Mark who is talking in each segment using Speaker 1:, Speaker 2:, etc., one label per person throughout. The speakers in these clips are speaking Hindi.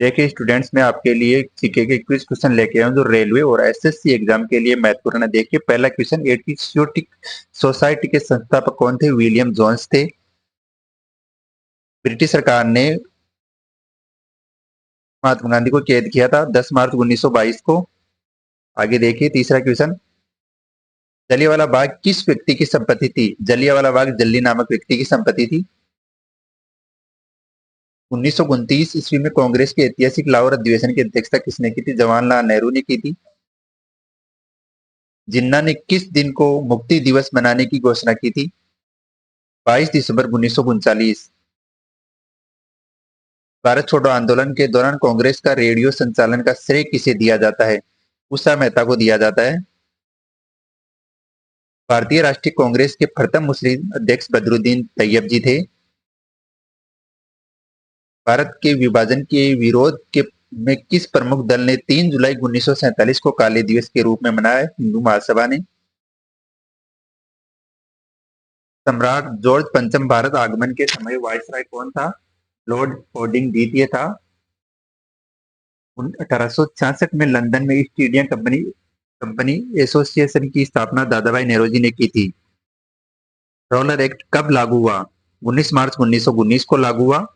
Speaker 1: देखिए स्टूडेंट्स, मैं आपके लिए जीके के क्विज क्वेश्चन लेके आया हूँ जो रेलवे और एसएससी एग्जाम के लिए महत्वपूर्ण है। देखिए पहला क्वेश्चन, एटियोटिक सोसाइटी के संस्थापक कौन थे? विलियम जोन्स थे। ब्रिटिश सरकार ने महात्मा गांधी को कैद किया था 10 मार्च 1922 को। आगे देखिए तीसरा क्वेश्चन, जलियांवाला बाग किस व्यक्ति की संपत्ति थी? जलियांवाला बाग जल्ली नामक व्यक्ति की संपत्ति थी। 1929 ईस्वी में कांग्रेस के ऐतिहासिक लाहौर अधिवेशन की अध्यक्षता किसने की थी? जवाहरलाल नेहरू ने की थी। जिन्ना ने किस दिन को मुक्ति दिवस मनाने की घोषणा की थी? 22 दिसंबर 1939। भारत छोड़ो आंदोलन के दौरान कांग्रेस का रेडियो संचालन का श्रेय किसे दिया जाता है? उषा मेहता को दिया जाता है। भारतीय राष्ट्रीय कांग्रेस के प्रथम मुस्लिम अध्यक्ष बदरुद्दीन तैयब जी थे। भारत के विभाजन के विरोध के में किस प्रमुख दल ने 3 जुलाई 1947 को काले दिवस के रूप में मनाया? हिंदू महासभा ने। सम्राट जॉर्ज पंचम भारत आगमन के समय वायसराय कौन था? लॉर्ड हॉर्डिंग द्वितीय था। 1866 में लंदन में east India company company association की स्थापना दादा भाई नेहरू जी ने की थी। रोलर एक्ट कब लागू हुआ? 19 मार्च 1919 को लागू हुआ।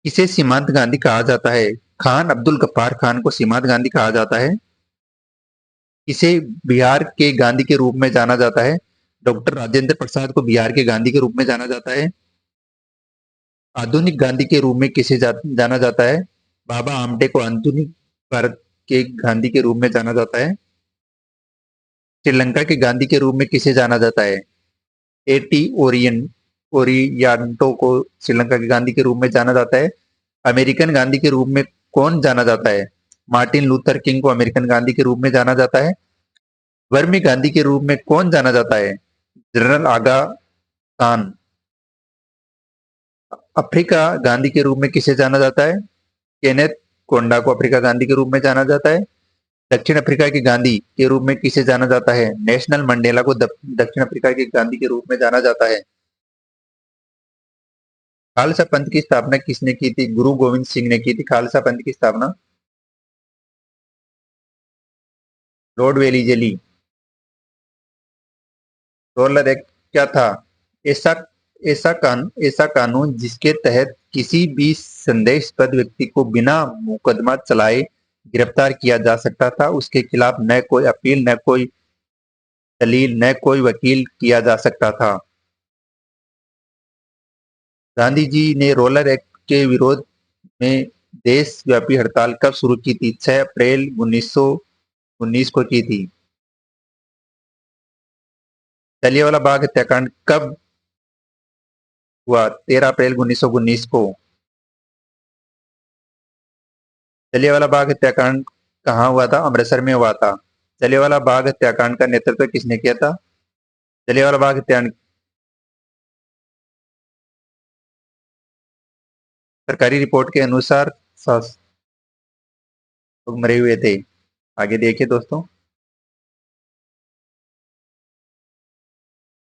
Speaker 1: किसे सीमांत गांधी कहा जाता है? खान अब्दुल गफ्फार खान को सीमांत गांधी कहा जाता है। किसे बिहार के गांधी के रूप में जाना जाता है? डॉक्टर राजेंद्र प्रसाद को बिहार के गांधी के रूप में जाना जाता है। आधुनिक गांधी के रूप में किसे जाना जाता है? बाबा आमटे को आधुनिक भारत के गांधी के रूप में जाना जाता है। श्रीलंका के गांधी के रूप में किसे जाना जाता है? एटी ओरियंटो को श्रीलंका के गांधी के रूप में जाना जाता है। अमेरिकन गांधी के रूप में कौन जाना जाता है? मार्टिन लूथर किंग को अमेरिकन गांधी के रूप में जाना जाता है। वर्मी गांधी के रूप में कौन जाना जाता है? जनरल आगा खान। अफ्रीका गांधी के रूप में किसे जाना जाता है? केनेथ कोंडा को अफ्रीका गांधी के रूप में जाना जाता है। दक्षिण अफ्रीका के गांधी के रूप में किसे जाना जाता है? नेशनल मंडेला को दक्षिण अफ्रीका के गांधी के रूप में जाना जाता है। खालसा पंथ की स्थापना किसने की थी? गुरु गोविंद सिंह ने की थी खालसा पंथ की स्थापना। लॉर्ड वेलीजली। रोलर एक्ट क्या था? ऐसा ऐसा कानून जिसके तहत किसी भी संदेशबद्ध व्यक्ति को बिना मुकदमा चलाए गिरफ्तार किया जा सकता था। उसके खिलाफ न कोई अपील, न कोई दलील, न कोई वकील किया जा सकता था। गांधी जी ने रोलर एक्ट के विरोध में देशव्यापी हड़ताल कब शुरू की थी? 6 अप्रैल 1919 को की थी। जलियांवाला बाग हत्याकांड कब हुआ? 13 अप्रैल 1919 को। जलियांवाला बाग हत्याकांड कहाँ हुआ था? अमृतसर में हुआ था। जलियांवाला बाग हत्याकांड का नेतृत्व किसने किया था? जलियांवाला बाग हत्याकांड सरकारी रिपोर्ट के अनुसार 7 लोग मरे हुए थे। आगे देखिए दोस्तों,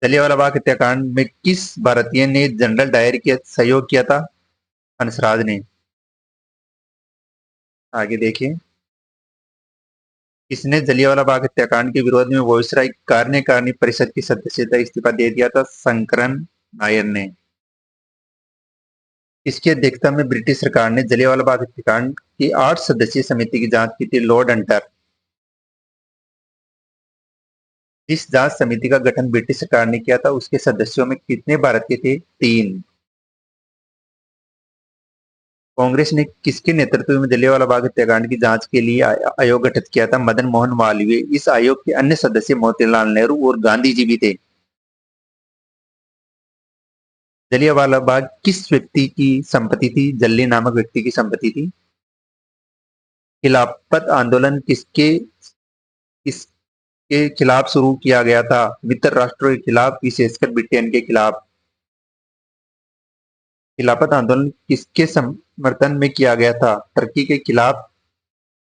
Speaker 1: जलियांवाला बाग हत्याकांड में किस भारतीय ने जनरल डायर किया सहयोग किया था? हंसराज ने। आगे देखिए, किसने जलियांवाला बाग हत्याकांड के विरोध में वॉयसराय कार्यकारिणी परिषद की सदस्यता इस्तीफा दे दिया था? शंकरन नायर ने। इसकी अध्यक्षता में ब्रिटिश सरकार ने जलियांवाला बाग हत्याकांड की 8 सदस्यीय समिति की जांच की थी? Lord Hunter. जिस जांच समिति का गठन ब्रिटिश सरकार ने किया था उसके सदस्यों में कितने भारत के थे? 3। कांग्रेस ने किसके नेतृत्व में जलियांवाला बाग हत्याकांड की जांच के लिए आयोग गठित किया था? मदन मोहन मालवीय। इस आयोग के अन्य सदस्य मोतीलाल नेहरू और गांधी जी भी थे। जलियांवाला बाग किस व्यक्ति की संपत्ति थी? जल्ली नामक व्यक्ति की संपत्ति थी। खिलाफत आंदोलन किसके खिलाफ शुरू किया गया था? मित्र राष्ट्रों के खिलाफ, विशेषकर ब्रिटेन के खिलाफ। खिलाफत आंदोलन किसके समर्थन में किया गया था? तुर्की के खिलाफ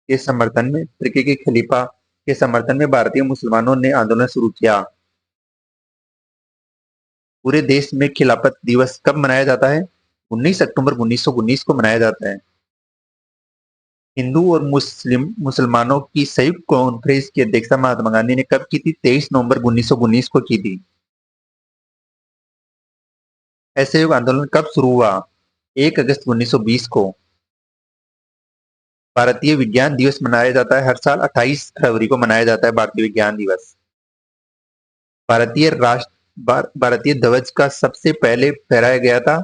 Speaker 1: के समर्थन में, तुर्की के खलीफा के समर्थन में भारतीय मुसलमानों ने आंदोलन शुरू किया। पूरे देश में खिलाफत दिवस कब मनाया जाता है? 19 अक्टूबर 1919 को मनाया जाता है। हिंदू और मुसलमानों की संयुक्त कॉन्फ्रेंस की अध्यक्षता महात्मा गांधी ने कब की थी? 23 नवंबर 1919 को की थी। असहयोग आंदोलन कब शुरू हुआ? 1 अगस्त 1920 को। भारतीय विज्ञान दिवस मनाया जाता है हर साल 28 फरवरी को मनाया जाता है भारतीय विज्ञान दिवस। भारतीय ध्वज का सबसे पहले फहराया गया था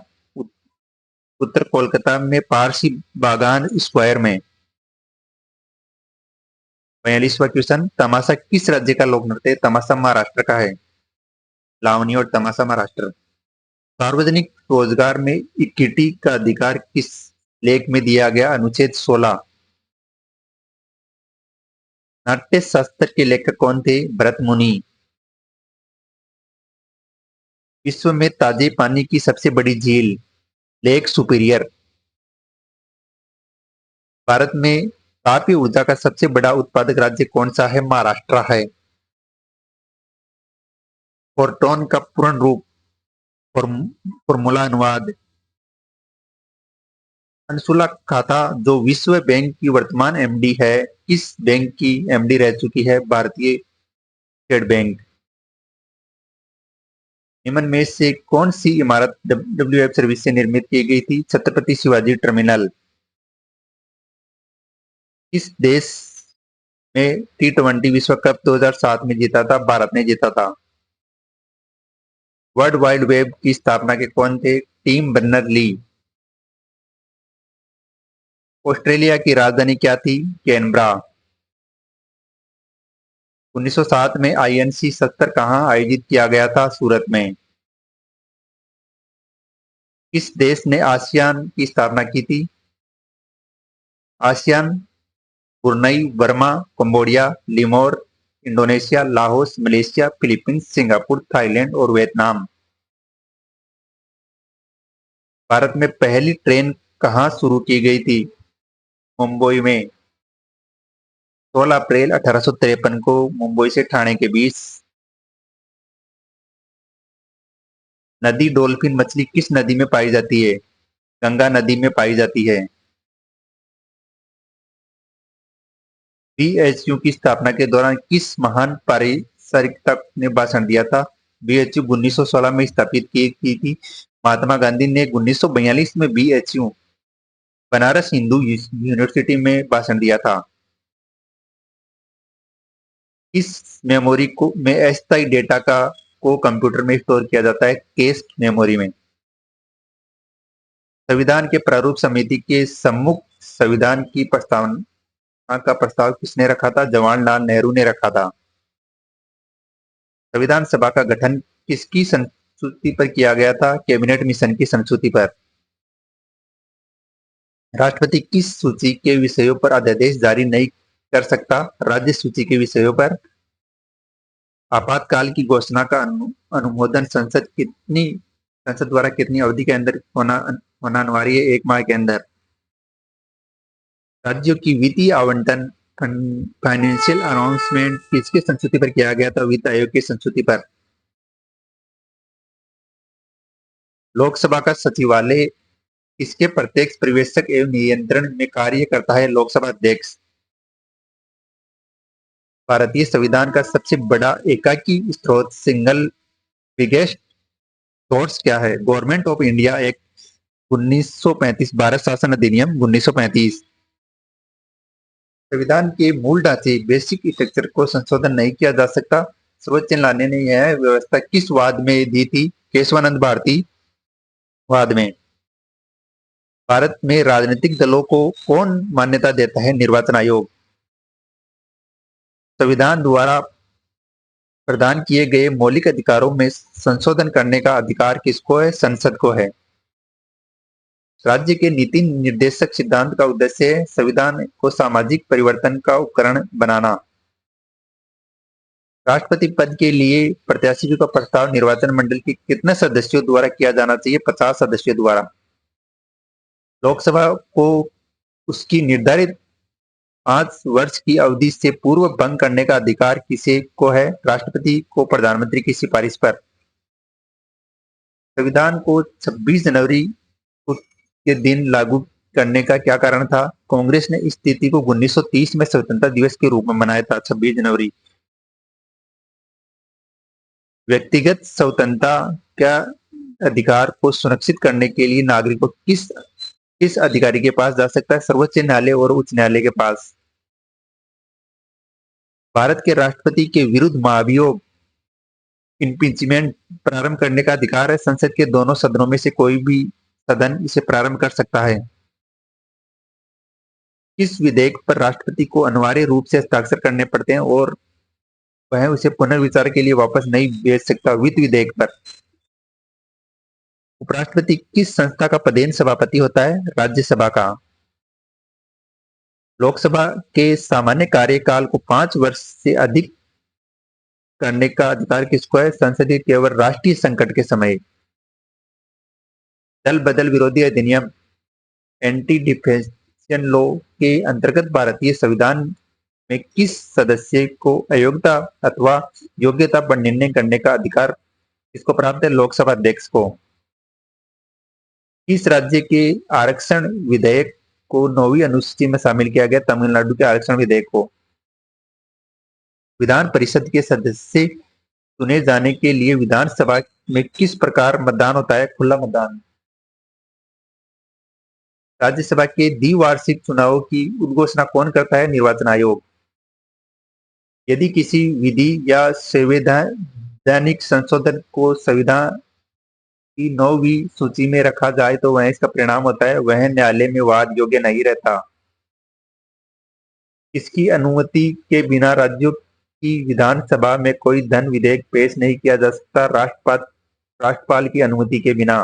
Speaker 1: उत्तर कोलकाता में पारसी बागान स्क्वायर में। 42वां क्वेश्चन, तमाशा किस राज्य का लोक नृत्य है? तमाशा महाराष्ट्र का है। लावनी और तमाशा महाराष्ट्र। सार्वजनिक रोजगार में इक्विटी का अधिकार किस लेख में दिया गया? अनुच्छेद 16। नाट्य शास्त्र के लेखक कौन थे? भरत मुनि। विश्व में ताजे पानी की सबसे बड़ी झील? Lake superior. भारत में तापीय ऊर्जा का सबसे बड़ा उत्पादक राज्य कौन सा है? महाराष्ट्र है। फोरटोन का पूर्ण रूप? फॉर्मूला अनुवाद। अंशुला खाता जो विश्व बैंक की वर्तमान एमडी है, किस बैंक की एमडी रह चुकी है? भारतीय स्टेट बैंक। निम्न में से कौन सी इमारत डब्ल्यूएफ सर्विस से निर्मित की गई थी? छत्रपति शिवाजी टर्मिनल। किस देश में T20 विश्व कप 2007 में जीता था? भारत ने जीता था। वर्ल्ड वाइड वेब की स्थापना के कौन थे? टिम बर्नर ली। ऑस्ट्रेलिया की राजधानी क्या थी? कैनबरा। 1907 में INC 70 कहां आयोजित किया गया था? सूरत में। किस देश ने आसियान की स्थापना की थी? ASEAN Brunei, Burma, Cambodia, Timor, Indonesia, Laos, Malaysia, Philippines, Singapore, Thailand और वियतनाम। भारत में पहली ट्रेन कहां शुरू की गई थी? मुंबई में। 16 अप्रैल 1853 को मुंबई से ठाणे के बीच। नदी डॉल्फिन मछली किस नदी में पाई जाती है? गंगा नदी में पाई जाती है। बीएचयू की स्थापना के दौरान किस महान पारिश्रमिकता ने भाषण दिया था? बीएचयू 1916 में स्थापित की थी। महात्मा गांधी ने 1942 में बीएचयू बनारस हिंदू यूनिवर्सिटी में भाषण दिया था। इस मेमोरी को में अस्थायी डेटा का को कंप्यूटर में स्टोर किया जाता है? कैश मेमोरी में। संविधान के प्रारूप समिति के सम्मुख संविधान की प्रस्तावना का प्रस्ताव किसने रखा था? जवाहरलाल नेहरू ने रखा था। संविधान सभा का गठन किसकी संस्तुति पर किया गया था? कैबिनेट मिशन की संस्तुति पर। राष्ट्रपति किस सूची के विषयों पर अध्यादेश जारी नहीं कर सकता? राज्य सूची के विषयों पर। आपातकाल की घोषणा का अनुमोदन संसद द्वारा कितनी अवधि के अंदर होना अनिवार्य है? 1 माह के अंदर। राज्यों की वित्तीय आवंटन फाइनेंशियल अनाउंसमेंट किसके संस्तुति पर किया गया था? वित्त आयोग की संस्तुति पर। लोकसभा का सचिवालय किसके प्रत्यक्ष पर्यवेक्षक एवं नियंत्रण में कार्य करता है? लोकसभा अध्यक्ष। भारतीय संविधान का सबसे बड़ा एकाकी स्रोत सिंगल बिगेस्ट सोर्स क्या है? Government of India act 1935, Bharat शासन अधिनियम 1935। संविधान के मूल ढांचे बेसिक स्ट्रक्चर को संशोधन नहीं किया जा सकता। सर्वोच्च न्यायालय ने यह व्यवस्था किस वाद में दी थी? केशवानंद भारती वाद में। भारत में राजनीतिक दलों को कौन मान्यता देता है? निर्वाचन आयोग। संविधान द्वारा प्रदान किए गए मौलिक अधिकारों में संशोधन करने का अधिकार किसको है? संसद को है। राज्य के नीति निर्देशक सिद्धांत का उद्देश्य है संविधान को सामाजिक परिवर्तन का उपकरण बनाना। राष्ट्रपति पद के लिए प्रत्याशी का प्रस्ताव निर्वाचन मंडल के कितने सदस्यों द्वारा किया जाना चाहिए? 50 सदस्यों द्वारा। लोकसभा को उसकी निर्धारित 5 वर्ष की अवधि से पूर्व भंग करने का अधिकार किसे को है? राष्ट्रपति को प्रधानमंत्री की सिफारिश पर। संविधान को 26 जनवरी के दिन लागू करने का क्या कारण था? कांग्रेस ने इस तिथि को 1930 में स्वतंत्रता दिवस के रूप में मनाया था, 26 जनवरी। व्यक्तिगत स्वतंत्रता का अधिकार को सुनिश्चित करने के लिए नागरिक को किस किस अधिकारी के पास जा सकता है? सर्वोच्च न्यायालय और उच्च न्यायालय के पास। भारत के राष्ट्रपति के विरुद्ध महाभियोग इम्पीचमेंट प्रारंभ करने का अधिकार है। संसद के दोनों सदनों में से कोई भी सदन इसे प्रारंभ कर सकता है। किस विधेयक पर राष्ट्रपति को अनिवार्य रूप से हस्ताक्षर करने पड़ते हैं और वह उसे पुनर्विचार के लिए वापस नहीं भेज सकता? वित्त विधेयक पर। उपराष्ट्रपति किस संस्था का पदेन सभापति होता है? राज्यसभा का। लोकसभा के सामान्य कार्यकाल को 5 वर्ष से अधिक करने का अधिकार किसको है? संसदीय केवल राष्ट्रीय संकट के समय। दल बदल विरोधी अधिनियम एंटी डिफेक्शन लॉ के अंतर्गत भारतीय संविधान में किस सदस्य को अयोग्यता अथवा योग्यता पर निर्णय करने का अधिकार किसको प्राप्त है? लोकसभा अध्यक्ष को। किस राज्य के आरक्षण विधेयक को 9वीं अनुसूची में शामिल किया गया? तमिलनाडु के आरक्षण विधेयक को। विधान परिषद के सदस्य चुने जाने के लिए विधानसभा में किस प्रकार मतदान होता है? खुला मतदान। राज्यसभा के द्विवार्षिक चुनावों की उद्घोषणा कौन करता है? निर्वाचन आयोग। यदि किसी विधि या संवैधानिक संशोधन को संविधान की 9वीं सूची में रखा जाए तो वह इसका परिणाम होता है वह न्यायालय में वाद योग्य नहीं रहता। इसकी अनुमति के बिना राज्यों की विधानसभा में कोई धन विधेयक पेश नहीं किया जा सकता, राष्ट्रपाल की अनुमति के बिना।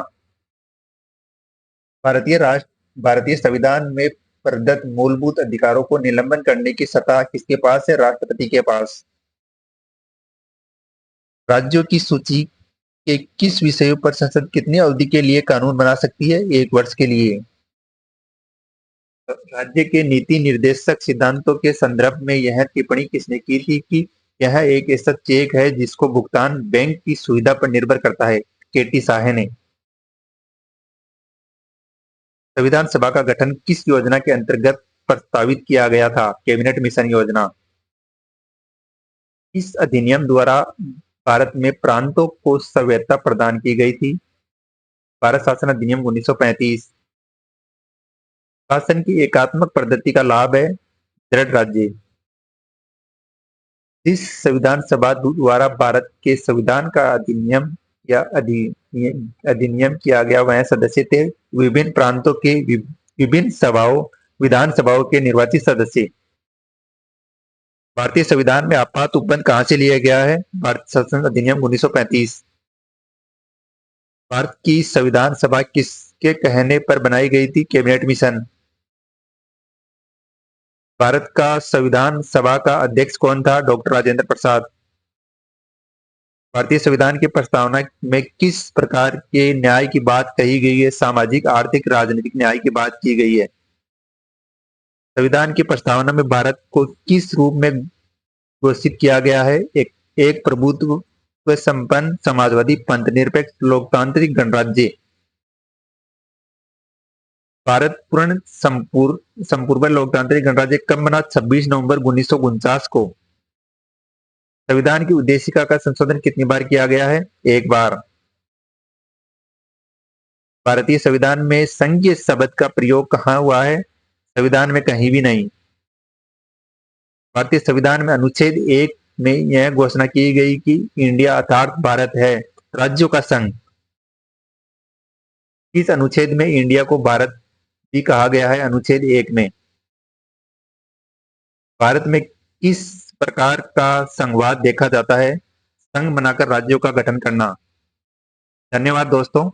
Speaker 1: भारतीय संविधान में प्रदत्त मूलभूत अधिकारों को निलंबन करने की सत्ता किसके पास है? राष्ट्रपति के पास। राज्यों की सूची के किस विषयों पर संसद कितनी अवधि के लिए कानून बना सकती है? 1 वर्ष के लिए। राज्य के नीति निर्देशक सिद्धांतों के संदर्भ में यह टिप्पणी किसने की थी कि यह एक ऐसा चेक है जिसको भुगतान बैंक की सुविधा पर निर्भर करता है? केटी साहे ने। संविधान सभा का गठन किस योजना के अंतर्गत प्रस्तावित किया गया था? कैबिनेट मिशन योजना। इस अधिनियम द्वारा भारत में प्रांतों को स्वायत्तता प्रदान की गई थी? भारत शासन अधिनियम 1935। शासन की एकात्मक पद्धति का लाभ है दृढ़ राज्य। इस संविधान सभा द्वारा भारत के संविधान का अधिनियम या अधिनियम किया गया वह सदस्य थे विभिन्न प्रांतों के विभिन्न सभाओं विधानसभाओं के निर्वाचित सदस्य। भारतीय संविधान में आपात उपबंध कहां से लिया गया है? भारत शासन अधिनियम 1935। भारत की संविधान सभा किसके कहने पर बनाई गई थी? Cabinet mission. भारत का संविधान सभा का अध्यक्ष कौन था? डॉक्टर राजेंद्र प्रसाद। भारतीय संविधान की प्रस्तावना में किस प्रकार के न्याय की बात कही गई है? सामाजिक, आर्थिक, राजनीतिक न्याय की बात की गई है। संविधान की प्रस्तावना में भारत को किस रूप में घोषित किया गया है? एक प्रभुत्व संपन्न समाजवादी पंथ निरपेक्ष लोकतांत्रिक गणराज्य। भारत पूर्ण संपूर्ण लोकतांत्रिक गणराज्य कब बना? 26 नवंबर 1949 को। संविधान की उद्देशिका का संशोधन कितनी बार किया गया है? 1 बार। भारतीय संविधान में संघीय शब्द का प्रयोग कहाँ हुआ है? संविधान में कहीं भी नहीं। भारतीय संविधान में अनुच्छेद 1 में यह घोषणा की गई कि इंडिया अर्थात भारत है राज्यों का संघ। इस अनुच्छेद में इंडिया को भारत भी कहा गया है? अनुच्छेद 1 में। भारत में किस प्रकार का संघवाद देखा जाता है? संघ बनाकर राज्यों का गठन करना। धन्यवाद दोस्तों।